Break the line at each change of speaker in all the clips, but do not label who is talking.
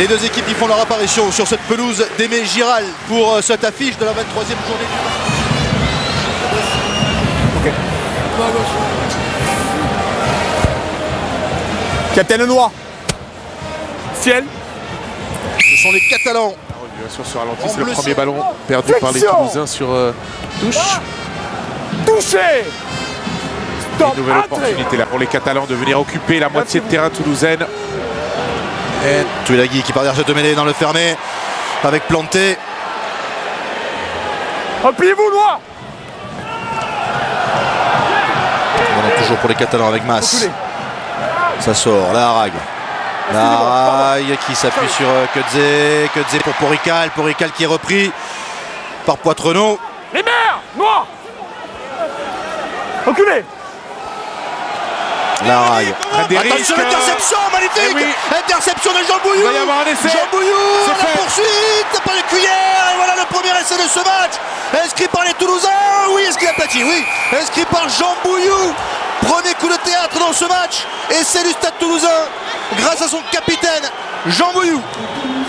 Les deux équipes qui font leur apparition sur cette pelouse d'Aimé Giral pour cette affiche de la 23e journée du match.
Ok. Capitaine Noir. Ciel.
Ce sont les Catalans.
Sur ralenti, c'est le
bleu
premier
ciel.
ballon perdu par les Toulousains sur touche.
Touché. Stop.
Une nouvelle opportunité là pour les Catalans de venir occuper la moitié de terrain toulousaine.
Et Tuilagi qui part derrière de mêlée dans le fermé avec Planté.
Repliez-vous, Noir.
Voilà, toujours pour les Catalans avec Mas. Ça sort, la Harague. La Harague qui s'appuie sur Kudze. Kudze pour Porical. Porical qui est repris par Poitrenaud.
Les mers. Noir. Reculez.
La Harague.
Attention,
l'interception, magnifique.
Eh oui.
Interception de Jean Bouillou.
Il va y avoir un essai.
Jean Bouillou,
C'est
la
fait.
poursuite, pas les cuillères. Et voilà le premier essai de ce match. Inscrit par les Toulousains. Oui, est-ce qu'il a plaqué? Oui. Inscrit par Jean Bouillou. Premier coup de théâtre dans ce match. Essai du Stade Toulousain. Grâce à son capitaine, Jean Bouillou.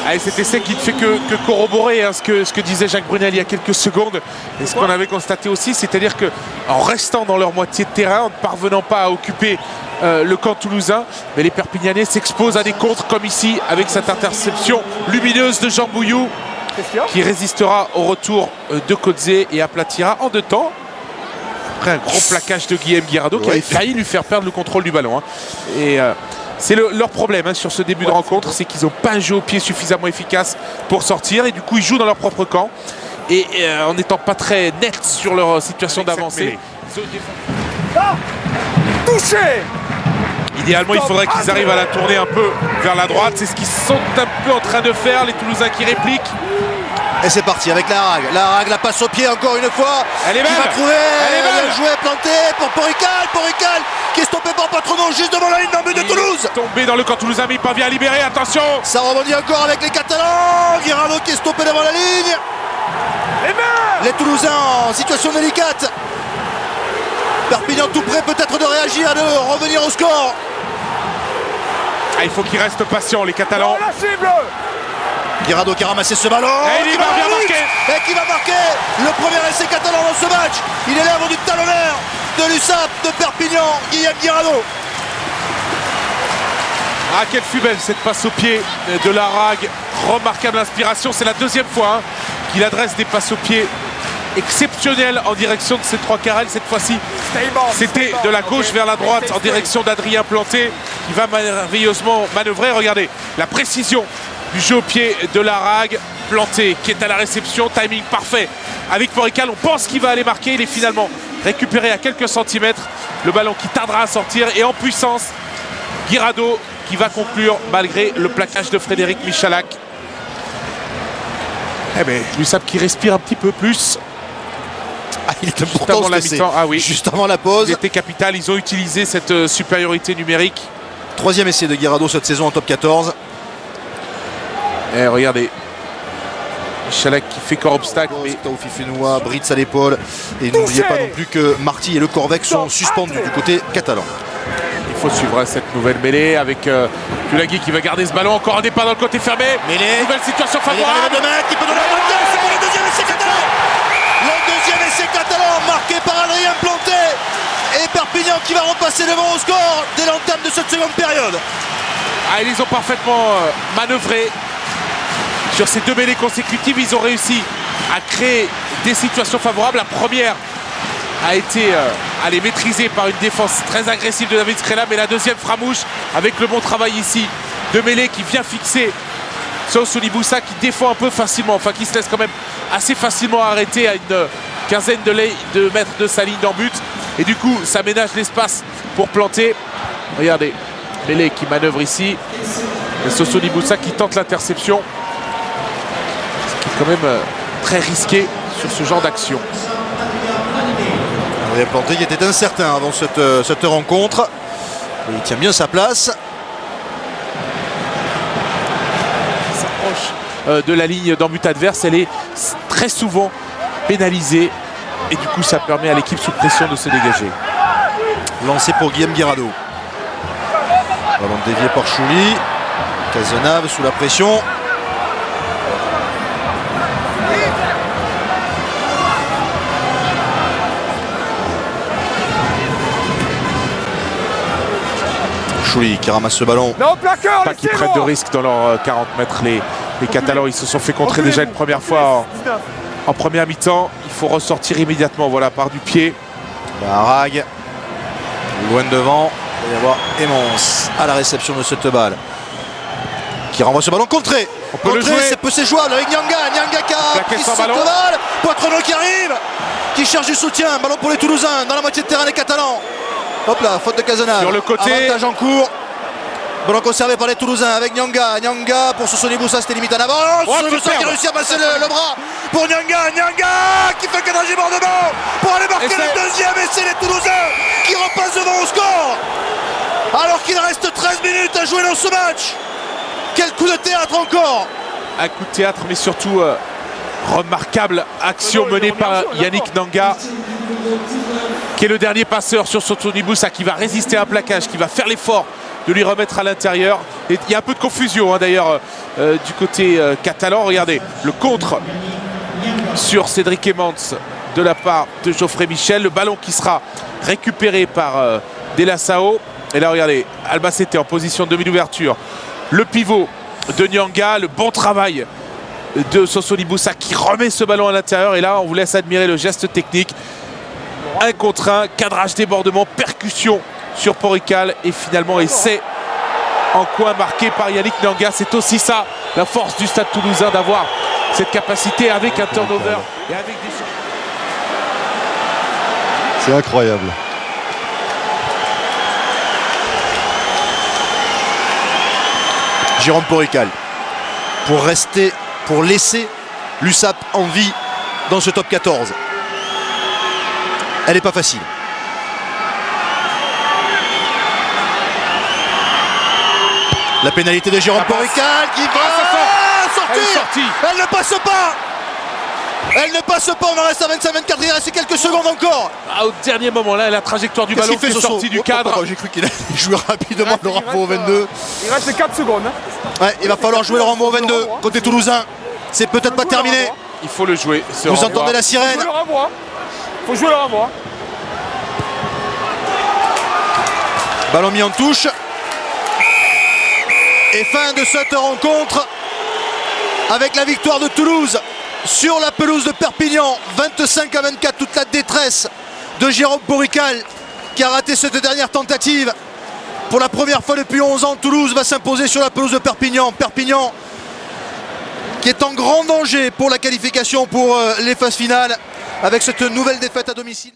Allez, cet essai qui ne fait que corroborer ce que disait Jacques Brunel il y a quelques secondes. Et ce qu'on avait constaté aussi, c'est-à-dire qu'en restant dans leur moitié de terrain, en ne parvenant pas à occuper le camp toulousain, mais les Perpignanais s'exposent à des contres comme ici, avec cette interception lumineuse de Jean Bouillou, qui résistera au retour de Kudze et aplatira en 2 temps. Après un gros plaquage de Guillaume Guirado qui avait failli lui faire perdre le contrôle du ballon. Et c'est leur problème sur ce début de rencontre, c'est qu'ils n'ont pas un jeu au pied suffisamment efficace pour sortir et du coup ils jouent dans leur propre camp et en n'étant pas très nets sur leur situation d'avancée.
Touché.
Idéalement, il faudrait qu'ils arrivent à la tourner un peu vers la droite. C'est ce qu'ils sont un peu en train de faire, les Toulousains qui répliquent.
Et c'est parti avec la Harague. La Harague la passe au pied encore une fois.
Elle est
qui
belle.
va trouver.
Elle est belle.
Le jouet planté pour Porical. Porical qui est stoppé par Poitrenaud juste devant la ligne d'un but de Toulouse.
Tombé dans le camp toulousain, mais il parvient à libérer. Attention.
Ça rebondit encore avec les Catalans. Guirado qui est stoppé devant la ligne. Les Toulousains en situation délicate. Perpignan tout prêt peut-être de réagir et de revenir au score.
Il faut qu'ils restent patients, les Catalans.
La cible.
Guirado qui a ramassé ce ballon.
Et il va bien marquer.
Et qui va marquer le premier essai catalan dans ce match. Il est l'œuvre du talonneur de l'USAP de Perpignan, Guillaume Guirado.
Ah, quelle fut belle cette passe au pied de la Harague. Remarquable inspiration. C'est la 2e fois qu'il adresse des passes au pied exceptionnelles en direction de ces 3 carrels. Cette fois-ci, c'était de la gauche vers la droite en direction d'Adrien Planté qui va merveilleusement manœuvrer. Regardez la précision du jeu au pied de la Harague. Planté qui est à la réception, timing parfait avec Porical. On pense qu'il va aller marquer. Il est finalement récupéré à quelques centimètres. Le ballon qui tardera à sortir et en puissance, Guirado qui va conclure malgré le plaquage de Frédéric Michalak. Eh bien, l'USAP qui respire un petit peu plus.
Il était
Juste
pourtant
avant la
stressé.
mi-temps. Ah oui.
Juste avant la pause.
Il était capital. Ils ont utilisé cette supériorité numérique.
3e essai de Guirado cette saison en top 14.
Et regardez. Michalak qui fait corps obstacle. Mais
Taoufi Fenoua, Brits à l'épaule. Et n'oubliez pas non plus que Marty et Le Corvec sont suspendus du côté catalan.
il faut suivre cette nouvelle mêlée avec Tuilagi qui va garder ce ballon. Encore un départ dans le côté fermé.
Mêlée.
Nouvelle situation
Mêlée
favorable.
de mètres qui peut donner la moitié. C'est pour le deuxième essai catalan. Le deuxième essai catalan marqué par Adrien Planté. Et Perpignan qui va repasser devant au score dès l'entame de cette seconde période.
Ah, ils ont parfaitement manœuvré sur ces 2 mêlées consécutives. Ils ont réussi à créer des situations favorables. La première a été maîtrisée par une défense très agressive de David Scrella, mais la deuxième framouche avec le bon travail ici de mêlée qui vient fixer Soussouli Boussa qui défend un peu facilement, enfin qui se laisse quand même assez facilement arrêter à une quinzaine de mètres de sa ligne d'en but. Et du coup, ça ménage l'espace pour planter. Regardez, mêlée qui manœuvre ici. Et Soussouli Boussa qui tente l'interception. Ce qui est quand même très risqué sur ce genre d'action.
Adrien Planté qui était incertain avant cette rencontre. Et il tient bien sa place.
Il s'approche de la ligne d'en but adverse. Elle est très souvent pénalisée. Et du coup, ça permet à l'équipe sous pression de se dégager.
Lancé pour Guillaume Guirado. Ballon dévié par Chouli. Cazenave sous la pression. Chouli qui ramasse ce ballon.
Non, plaqueur,
Pas qu'ils prennent de risques dans leurs 40 mètres. Les Catalans, ils se sont fait contrer déjà une première fois en première mi-temps. Il faut ressortir immédiatement, voilà, par du pied.
Barag, loin devant. Il va y avoir Emmons à la réception de cette balle. Qui renvoie ce ballon contré.
On peut le jouer.
C'est jouable avec Nyanga. Nyanga qui a
Plaqué
pris
sans
cette
ballon.
balle. Poitrenaud qui arrive. Qui cherche du soutien. Ballon pour les Toulousains dans la moitié de terrain des Catalans. Hop là, faute de Cazenave.
Sur le côté.
Avantage en cours. Ballon conservé par les Toulousains avec Nyanga. Nyanga pour Sosoni Boussa, c'était limite en avance.
Oh,
Boussa qui réussit à passer le bras pour Nyanga. Nyanga qui fait le cadrage débordement pour aller marquer le deuxième. Et c'est les Toulousains qui repassent devant au score. Alors qu'il reste 13 minutes à jouer dans ce match. Quel coup de théâtre encore.
Un coup de théâtre, mais surtout remarquable action menée par Yannick Nanga, qui est le dernier passeur sur Sosoni Boussa, qui va résister à un plaquage, qui va faire l'effort de lui remettre à l'intérieur. Et il y a un peu de confusion d'ailleurs du côté catalan. Regardez le contre sur Cédric Emmons de la part de Geoffrey Michel. Le ballon qui sera récupéré par Delassao. Et là regardez, Albacete en position de demi-ouverture. Le pivot de Nyanga, le bon travail de Sosoni Boussa qui remet ce ballon à l'intérieur. Et là on vous laisse admirer le geste technique. 1 contre 1, cadrage, débordement, percussion sur Porrical et finalement essai en coin marqué par Yannick Nanga. C'est aussi ça la force du Stade Toulousain, d'avoir cette capacité avec un turnover et avec des...
C'est incroyable. Jérôme Porrical pour laisser l'USAP en vie dans ce top 14. Elle n'est pas facile. La pénalité de Jérôme Porrical qui va sortir. Elle ne passe pas. Elle ne passe pas. On en reste à 25-24. Il reste quelques secondes encore.
Au dernier moment là, la trajectoire du ballon qui est sortie du cadre.
J'ai cru qu'il allait jouer rapidement le renvoi au 22.
Il reste 4 secondes.
Ouais, il va falloir jouer le renvoi au 22 côté toulousain. C'est peut-être pas terminé.
Il faut le jouer.
Vous entendez la sirène.
Faut jouer le renvoi.
Ballon mis en touche. Et fin de cette rencontre avec la victoire de Toulouse sur la pelouse de Perpignan. 25-24, toute la détresse de Jérôme Porrical qui a raté cette dernière tentative. Pour la première fois depuis 11 ans, Toulouse va s'imposer sur la pelouse de Perpignan. Perpignan qui est en grand danger pour la qualification pour les phases finales avec cette nouvelle défaite à domicile.